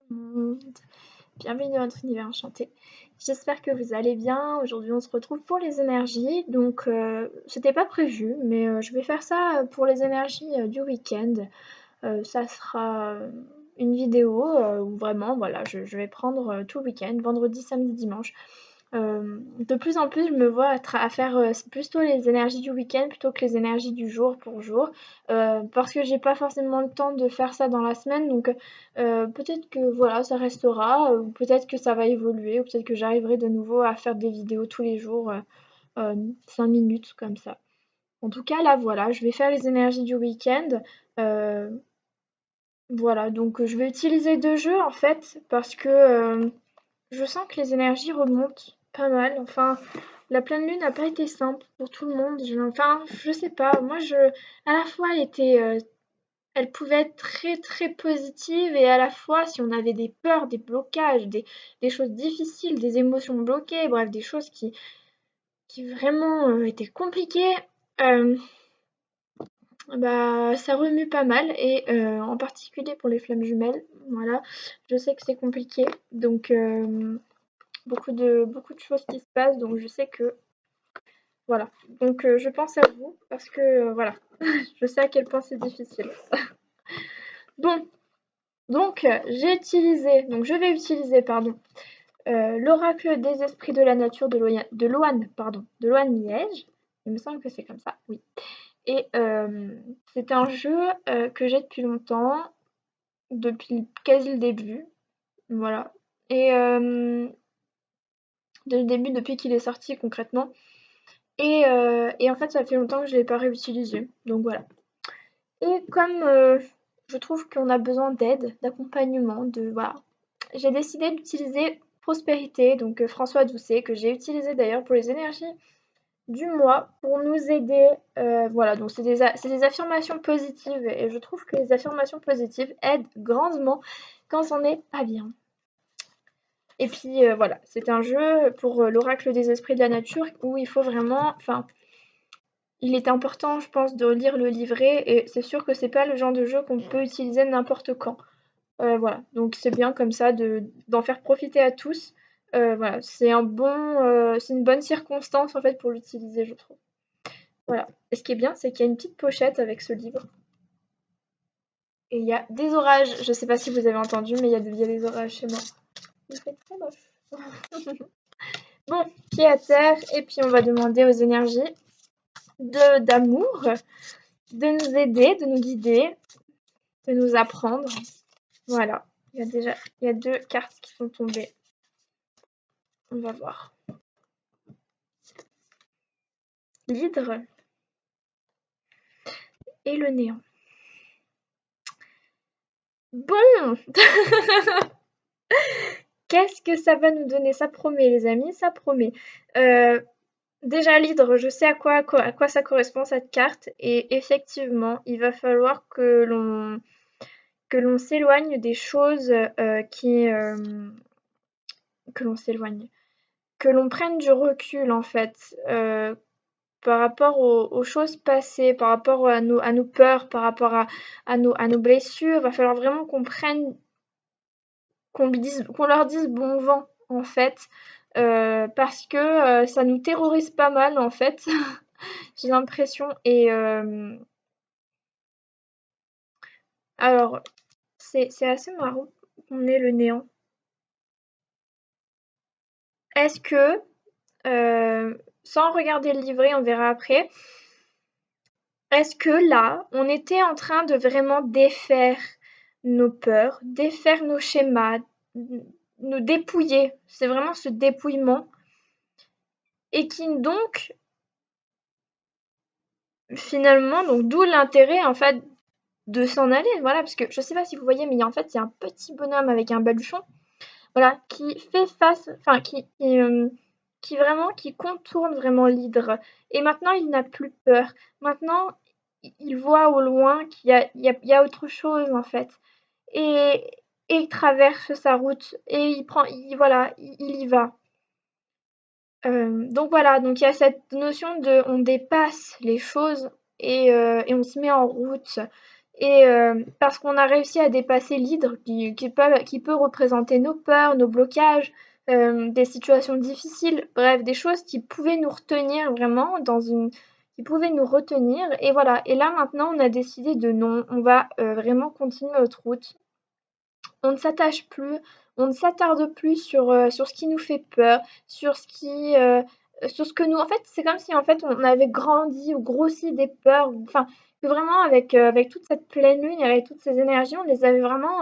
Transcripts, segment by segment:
Monde. Bienvenue dans notre univers enchanté. J'espère que vous allez bien. Aujourd'hui, on se retrouve pour les énergies. Donc, c'était pas prévu, mais je vais faire ça pour les énergies du week-end. Ça sera une vidéo où vraiment, voilà, je vais prendre tout le week-end, vendredi, samedi, dimanche. De plus en plus, je me vois à faire plutôt les énergies du week-end plutôt que les énergies du jour pour jour, parce que j'ai pas forcément le temps de faire ça dans la semaine, donc peut-être que voilà, ça restera, ou peut-être que ça va évoluer, ou peut-être que j'arriverai de nouveau à faire des vidéos tous les jours, 5 minutes comme ça. En tout cas, là, voilà, je vais faire les énergies du week-end. euh, voilà, donc je vais utiliser 2 jeux en fait, parce que je sens que les énergies remontent pas mal. Enfin, la pleine lune n'a pas été simple pour tout le monde. Enfin, je sais pas. Moi, à la fois, elle pouvait être très très positive et à la fois, si on avait des peurs, des blocages, des choses difficiles, des émotions bloquées, bref, des choses qui vraiment étaient compliquées, euh, bah, ça remue pas mal et en particulier pour les flammes jumelles. Voilà, je sais que c'est compliqué, donc beaucoup de choses qui se passent, donc je sais que voilà. Donc je pense à vous parce que voilà, je sais à quel point c'est difficile. Bon, donc je vais utiliser, pardon, l'oracle des esprits de la nature de Loane Liège. Il me semble que c'est comme ça, oui. Et c'est un jeu que j'ai depuis longtemps, depuis quasi le début, voilà. Et dès le début, depuis qu'il est sorti concrètement. Et en fait, ça fait longtemps que je ne l'ai pas réutilisé. Donc voilà. Et comme je trouve qu'on a besoin d'aide, d'accompagnement, voilà. J'ai décidé d'utiliser Prospérité, donc François Doucet, que j'ai utilisé d'ailleurs pour les énergies du mois, pour nous aider. Voilà, donc c'est des affirmations positives. Et je trouve que les affirmations positives aident grandement quand on n'est pas bien. Et puis voilà, c'est un jeu pour l'oracle des esprits de la nature où il faut vraiment, enfin, il est important, je pense, de lire le livret et c'est sûr que c'est pas le genre de jeu qu'on peut utiliser n'importe quand. Voilà, donc c'est bien comme ça d'en faire profiter à tous. Voilà, c'est une bonne circonstance en fait pour l'utiliser, je trouve. Voilà. Et ce qui est bien, c'est qu'il y a une petite pochette avec ce livre. Et il y a des orages. Je sais pas si vous avez entendu, mais il y a des orages chez moi. Il fait très moche. Bon, pied à terre, et puis on va demander aux énergies d'amour, de nous aider, de nous guider, de nous apprendre. Voilà. Il y a 2 cartes qui sont tombées. On va voir. L'hydre et le néant. Bon, qu'est-ce que ça va nous donner? Ça promet, les amis, ça promet. Euh, Déjà, l'hydre, je sais à quoi ça correspond cette carte. Et effectivement, il va falloir que l'on s'éloigne des choses que l'on s'éloigne. Que l'on prenne du recul, en fait. Par rapport aux choses passées, par rapport à nos peurs, par rapport à nos blessures, va falloir vraiment qu'on leur dise bon vent, en fait, parce que ça nous terrorise pas mal, en fait, j'ai l'impression. Et alors, c'est assez marrant qu'on ait le néant. Est-ce que, sans regarder le livret, on verra après, est-ce que là, on était en train de vraiment défaire nos peurs, défaire nos schémas, nous dépouiller, c'est vraiment ce dépouillement, et qui donc, finalement, donc d'où l'intérêt en fait de s'en aller, voilà, parce que je sais pas si vous voyez, mais en fait, il y a un petit bonhomme avec un baluchon, voilà, qui fait face, enfin, qui contourne vraiment l'hydre. Et maintenant, il n'a plus peur. Maintenant, il voit au loin qu'il y a autre chose, en fait. Et, et il traverse sa route et voilà, il y va. Donc voilà, donc il y a cette notion de on dépasse les choses et on se met en route. Et parce qu'on a réussi à dépasser l'hydre qui peut représenter nos peurs, nos blocages, des situations difficiles, bref, des choses qui pouvaient nous retenir vraiment qui pouvaient nous retenir. Et voilà. Et là maintenant, on a décidé de non, on va vraiment continuer notre route. On ne s'attache plus, on ne s'attarde plus sur ce qui nous fait peur, sur ce que nous, en fait, c'est comme si en fait on avait grandi ou grossi des peurs, enfin que vraiment avec toute cette pleine lune, avec toutes ces énergies, on les avait vraiment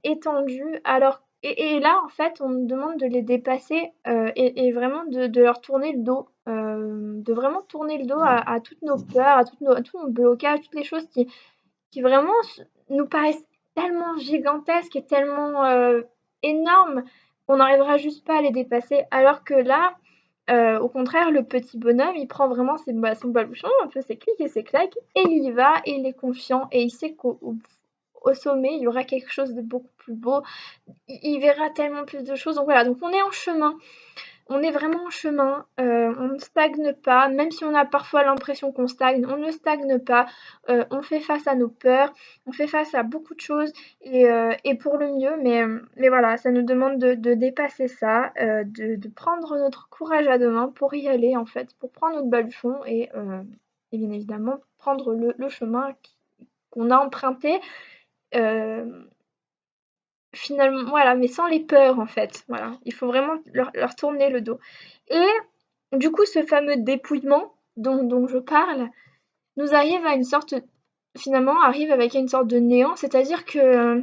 étendues. Alors et là en fait, on nous demande de les dépasser et vraiment de leur tourner le dos, de vraiment tourner le dos à toutes nos peurs, à tous nos blocages, toutes les choses qui vraiment nous paraissent tellement gigantesques et tellement énormes qu'on n'arrivera juste pas à les dépasser. Alors que là, au contraire, le petit bonhomme, il prend vraiment son baluchon, un peu ses clics et ses claques, et il y va, et il est confiant, et il sait qu'au sommet, il y aura quelque chose de beaucoup plus beau. Il verra tellement plus de choses. Donc voilà, donc on est en chemin. On est vraiment en chemin, on ne stagne pas, même si on a parfois l'impression qu'on stagne, on ne stagne pas, on fait face à nos peurs, on fait face à beaucoup de choses et pour le mieux, mais voilà, ça nous demande de dépasser ça, de prendre notre courage à deux mains pour y aller en fait, pour prendre notre baluchon et bien évidemment prendre le chemin qu'on a emprunté, euh, finalement, voilà, mais sans les peurs en fait. Voilà, il faut vraiment leur tourner le dos. Et du coup, ce fameux dépouillement dont je parle nous arrive à une sorte, finalement, arrive avec une sorte de néant, c'est-à-dire que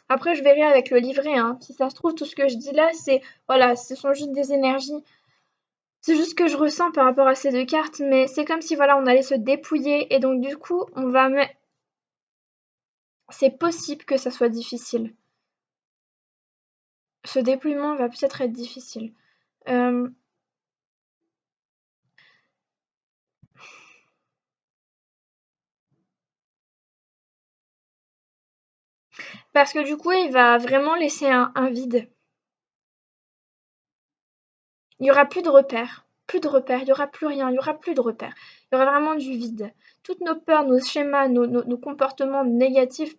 après je verrai avec le livret, hein, si ça se trouve tout ce que je dis là, c'est voilà, ce sont juste des énergies. C'est juste ce que je ressens par rapport à ces deux cartes, mais c'est comme si voilà, on allait se dépouiller et donc du coup, c'est possible que ça soit difficile. Ce dépouillement va peut-être être difficile. Euh, Parce que du coup, il va vraiment laisser un vide. Il y aura plus de repères. Plus de repères, il y aura plus rien, il y aura plus de repères. Il y aura vraiment du vide. Toutes nos peurs, nos schémas, nos comportements négatifs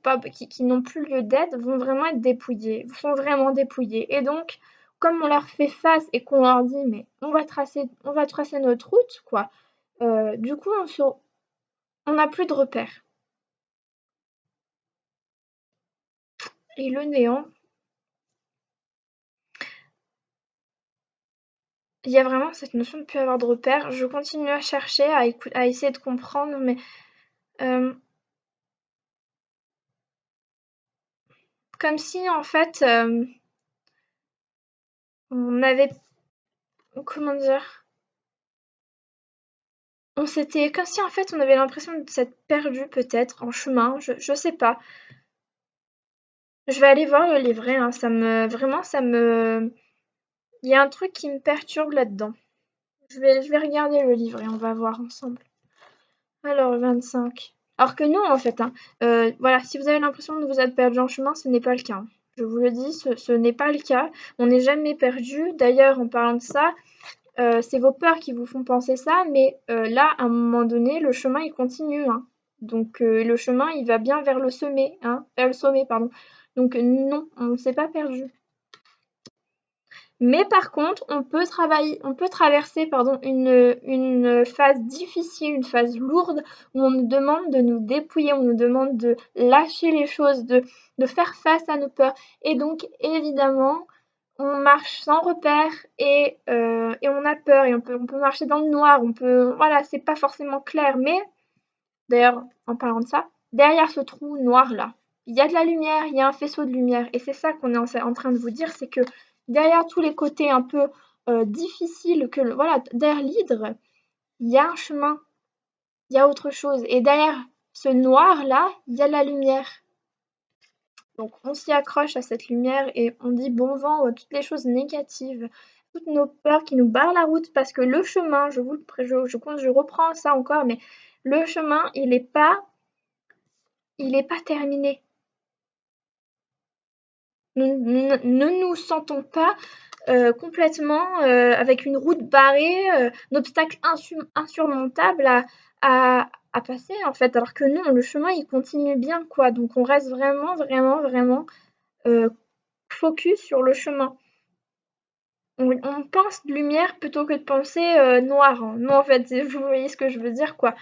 qui n'ont plus lieu d'être vont vraiment être dépouillés, sont vraiment dépouillés. Et donc, comme on leur fait face et qu'on leur dit, mais on va tracer notre route, quoi. Du coup, on n'a plus de repères. Et le néant, il y a vraiment cette notion de ne plus avoir de repères. Je continue à chercher, à essayer de comprendre, mais euh, comme si en fait on avait, comment dire, on s'était, comme si en fait on avait l'impression de s'être perdu peut-être en chemin, je sais pas. Je vais aller voir le livret, hein, vraiment il y a un truc qui me perturbe là-dedans. Je vais regarder le livret, on va voir ensemble. Alors 25. Alors que non en fait, hein, voilà, si vous avez l'impression de vous être perdu en chemin, ce n'est pas le cas, hein. Je vous le dis, ce n'est pas le cas. On n'est jamais perdu. D'ailleurs, en parlant de ça, c'est vos peurs qui vous font penser ça, mais là, à un moment donné, le chemin, il continue, hein. Donc, le chemin, il va bien vers le sommet, hein, vers le sommet, pardon. Donc, non, on ne s'est pas perdu. Mais par contre, on peut traverser, pardon, une phase difficile, une phase lourde, où on nous demande de nous dépouiller, on nous demande de lâcher les choses, de faire face à nos peurs. Et donc, évidemment, on marche sans repère et on a peur et on peut marcher dans le noir, voilà, c'est pas forcément clair, mais d'ailleurs, en parlant de ça, derrière ce trou noir là, il y a de la lumière, il y a un faisceau de lumière et c'est ça qu'on est en train de vous dire, c'est que derrière tous les côtés un peu difficiles voilà, derrière l'hydre, il y a un chemin, il y a autre chose et derrière ce noir là, il y a de la lumière. Donc on s'y accroche à cette lumière et on dit bon vent à toutes les choses négatives, toutes nos peurs qui nous barrent la route parce que le chemin, je reprends ça encore, mais le chemin, il est pas terminé. Nous ne nous sentons pas complètement avec une route barrée, un obstacle insurmontable à passer en fait. Alors que non, le chemin il continue bien quoi. Donc on reste vraiment, vraiment, vraiment focus sur le chemin. On pense lumière plutôt que de penser noir, hein. Non en fait, vous voyez ce que je veux dire quoi.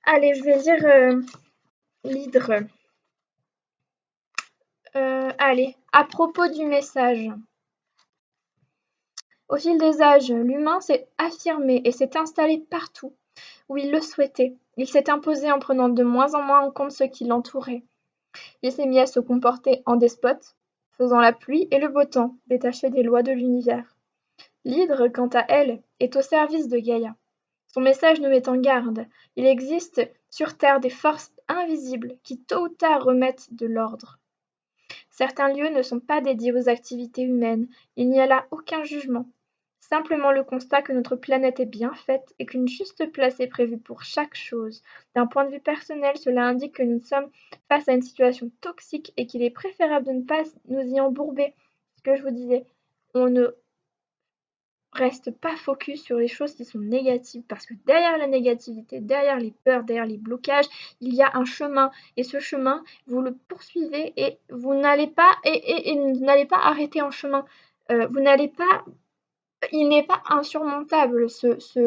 Allez, je vais lire l'hydre. Allez, à propos du message. Au fil des âges, l'humain s'est affirmé et s'est installé partout où il le souhaitait. Il s'est imposé en prenant de moins en moins en compte ceux qui l'entouraient. Il s'est mis à se comporter en despote, faisant la pluie et le beau temps, détaché des lois de l'univers. L'hydre, quant à elle, est au service de Gaïa. Son message nous met en garde. Il existe sur Terre des forces invisibles qui tôt ou tard remettent de l'ordre. Certains lieux ne sont pas dédiés aux activités humaines, il n'y a là aucun jugement. Simplement le constat que notre planète est bien faite et qu'une juste place est prévue pour chaque chose. D'un point de vue personnel, cela indique que nous sommes face à une situation toxique et qu'il est préférable de ne pas nous y embourber. Ce que je vous disais, on ne reste pas focus sur les choses qui sont négatives parce que derrière la négativité, derrière les peurs, derrière les blocages, il y a un chemin et ce chemin, vous le poursuivez et vous n'allez pas n'allez pas arrêter en chemin. Vous n'allez pas il n'est pas insurmontable cet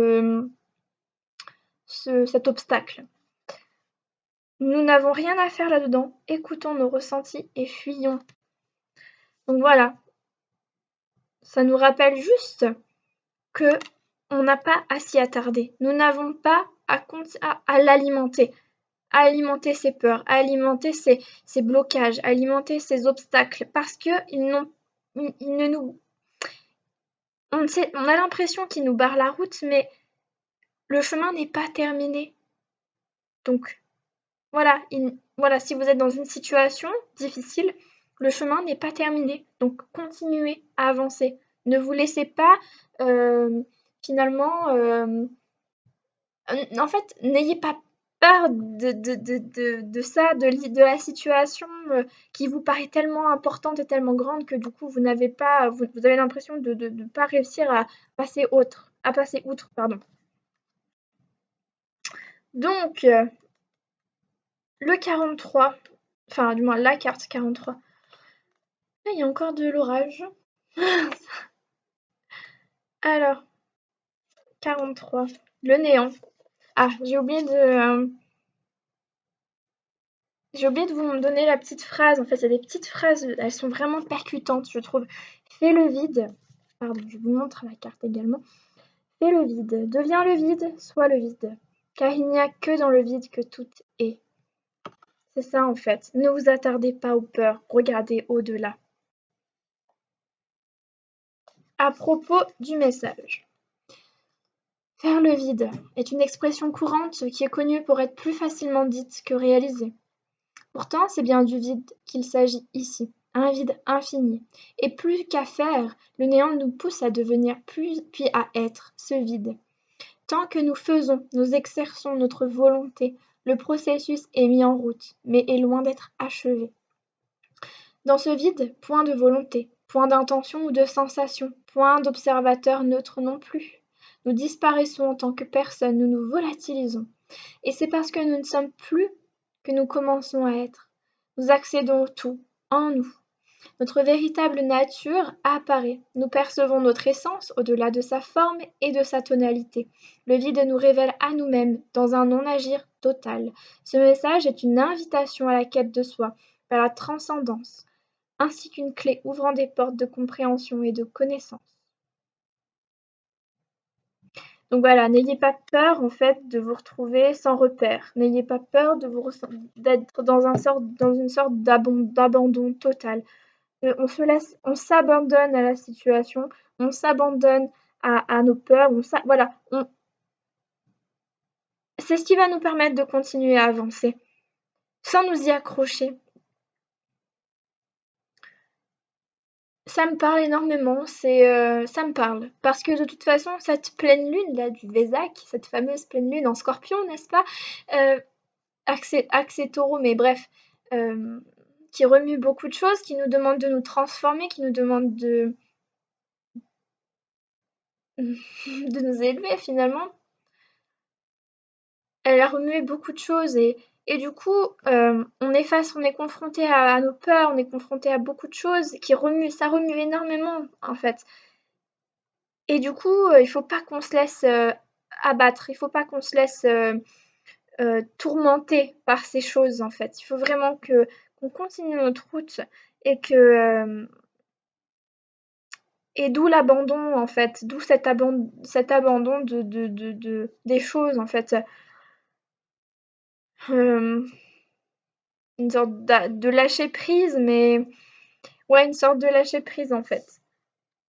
obstacle. Nous n'avons rien à faire là-dedans, écoutons nos ressentis et fuyons. Donc voilà, ça nous rappelle juste que on n'a pas à s'y attarder. Nous n'avons pas à l'alimenter, à alimenter ses peurs, à alimenter ses blocages, à alimenter ses obstacles, parce que ils ne nous, on a l'impression qu'ils nous barrent la route, mais le chemin n'est pas terminé. Donc voilà, voilà, si vous êtes dans une situation difficile, le chemin n'est pas terminé. Donc continuez à avancer. Ne vous laissez pas finalement en fait, n'ayez pas peur de ça, de la situation qui vous paraît tellement importante et tellement grande que du coup, vous avez l'impression de ne pas réussir à passer outre, pardon. Donc, le 43, enfin, du moins, la carte 43. Ah, il y a encore de l'orage. Alors, 43, le néant. Ah, j'ai oublié de vous donner la petite phrase. En fait, il y a des petites phrases, elles sont vraiment percutantes, je trouve. Fais le vide. Pardon, je vous montre la carte également. Fais le vide. Deviens le vide, sois le vide. Car il n'y a que dans le vide que tout est. C'est ça en fait. Ne vous attardez pas aux peurs. Regardez au-delà. À propos du message. Faire le vide est une expression courante qui est connue pour être plus facilement dite que réalisée. Pourtant, c'est bien du vide qu'il s'agit ici, un vide infini. Et plus qu'à faire, le néant nous pousse à devenir puis à être ce vide. Tant que nous faisons, nous exerçons notre volonté, le processus est mis en route, mais est loin d'être achevé. Dans ce vide, point de volonté, point d'intention ou de sensation, point d'observateur neutre non plus. Nous disparaissons en tant que personne, nous nous volatilisons. Et c'est parce que nous ne sommes plus que nous commençons à être. Nous accédons au tout, en nous. Notre véritable nature apparaît. Nous percevons notre essence au-delà de sa forme et de sa tonalité. Le vide nous révèle à nous-mêmes dans un non-agir total. Ce message est une invitation à la quête de soi, vers la transcendance, ainsi qu'une clé ouvrant des portes de compréhension et de connaissance. Donc voilà, n'ayez pas peur en fait de vous retrouver sans repère. N'ayez pas peur d'être dans une sorte d'abandon total. On s'abandonne à la situation, on s'abandonne à nos peurs, voilà, c'est ce qui va nous permettre de continuer à avancer, sans nous y accrocher. Ça me parle énormément, ça me parle. Parce que de toute façon, cette pleine lune là du Vésac, cette fameuse pleine lune en Scorpion, n'est-ce pas? Axe Taureau, mais bref, qui remue beaucoup de choses, qui nous demande de nous transformer, qui nous demande de nous élever finalement. Elle a remué beaucoup de choses et du coup, on est confronté à nos peurs, on est confronté à beaucoup de choses qui remuent, ça remue énormément en fait. Et du coup, il faut pas qu'on se laisse abattre, il faut pas qu'on se laisse tourmenter par ces choses en fait. Il faut vraiment que qu'on continue notre route et que et d'où l'abandon en fait, d'où cet abandon des choses en fait. Euh, une sorte de lâcher prise, mais ouais, une sorte de lâcher prise en fait.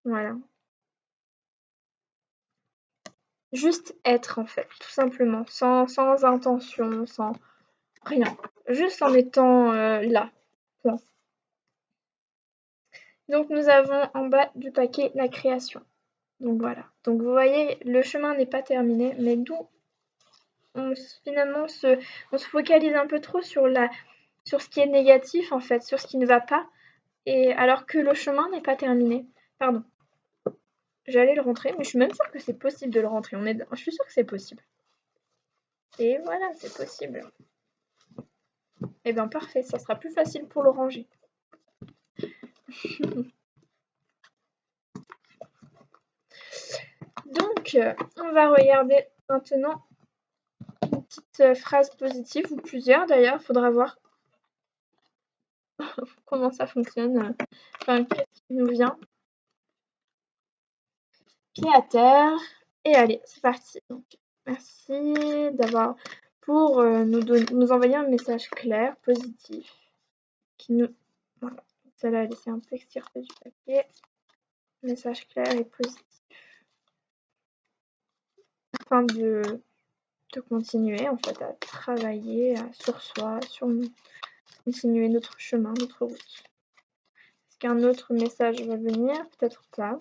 Voilà. Juste être en fait, tout simplement, sans intention, sans rien. Juste en étant là. Point. Donc nous avons en bas du paquet la création. Donc voilà. Donc vous voyez, le chemin n'est pas terminé, mais nous, finalement, on se focalise un peu trop sur ce qui est négatif en fait, sur ce qui ne va pas, et alors que le chemin n'est pas terminé. Pardon. J'allais le rentrer, mais je suis même sûre que c'est possible de le rentrer. Je suis sûre que c'est possible. Et voilà, c'est possible. Et bien parfait, ça sera plus facile pour le ranger. Donc, on va regarder maintenant une petite phrase positive, ou plusieurs d'ailleurs, faudra voir comment ça fonctionne. Enfin, qu'est-ce qui nous vient. Pied à terre. Et allez, c'est parti. Donc, merci d'avoir pour nous envoyer un message clair, positif, qui nous... Voilà. Celle-là, elle essaie un peu extirpée du papier. Message clair et positif. Afin de continuer en fait à travailler sur soi, sur continuer notre chemin, notre route. Est-ce qu'un autre message va venir? Peut-être pas.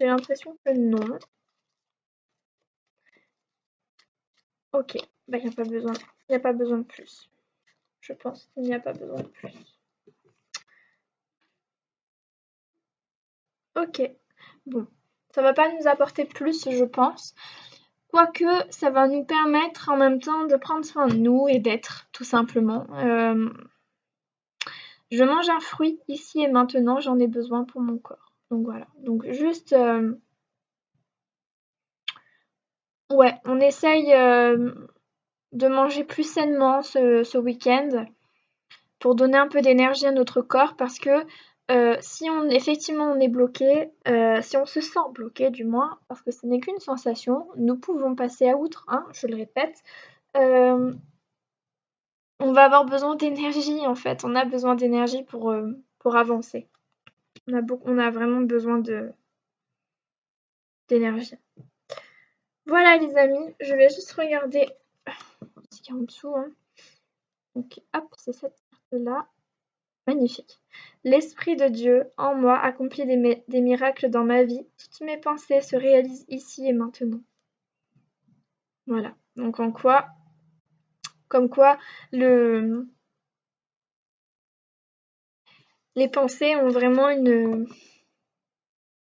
J'ai l'impression que non. Ok, bah il n'y a pas besoin. Il n'y a pas besoin de plus. Je pense qu'il n'y a pas besoin de plus. Ok, bon. Ça va pas nous apporter plus, je pense. Quoique, ça va nous permettre en même temps de prendre soin de nous et d'être, tout simplement. Je mange un fruit ici et maintenant, j'en ai besoin pour mon corps. Donc voilà. Donc juste, ouais, on essaye de manger plus sainement ce week-end pour donner un peu d'énergie à notre corps parce que si effectivement on est bloqué, si on se sent bloqué du moins, parce que ce n'est qu'une sensation, nous pouvons passer à outre, hein, je le répète. On va avoir besoin d'énergie en fait, on a besoin d'énergie pour avancer. On a vraiment besoin d'énergie. Voilà les amis, je vais juste regarder ce qu'il y a en dessous. Hein. Donc hop, c'est cette carte-là. Magnifique. L'Esprit de Dieu en moi accomplit des miracles dans ma vie. Toutes mes pensées se réalisent ici et maintenant. Voilà. Donc comme quoi les pensées ont vraiment une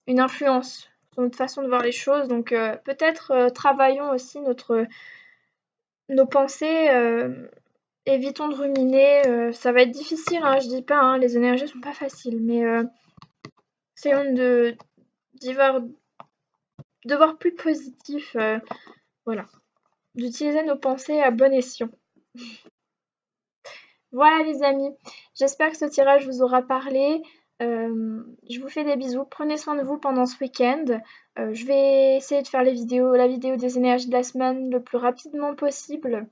influence sur notre façon de voir les choses. Donc peut-être travaillons aussi nos pensées. Évitons de ruminer. Ça va être difficile, hein, je dis pas. Hein, les énergies sont pas faciles, mais essayons d'y voir plus positif. Voilà. D'utiliser nos pensées à bon escient. Voilà les amis, j'espère que ce tirage vous aura parlé. Je vous fais des bisous, prenez soin de vous pendant ce week-end. Je vais essayer de faire la vidéo des énergies de la semaine le plus rapidement possible.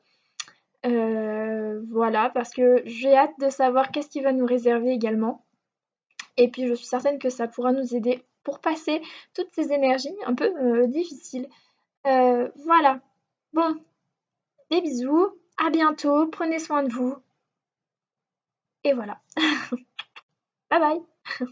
Voilà, parce que j'ai hâte de savoir qu'est-ce qui va nous réserver également. Et puis je suis certaine que ça pourra nous aider pour passer toutes ces énergies un peu difficiles. Voilà. Bon, des bisous, à bientôt, prenez soin de vous. Et voilà. Bye bye.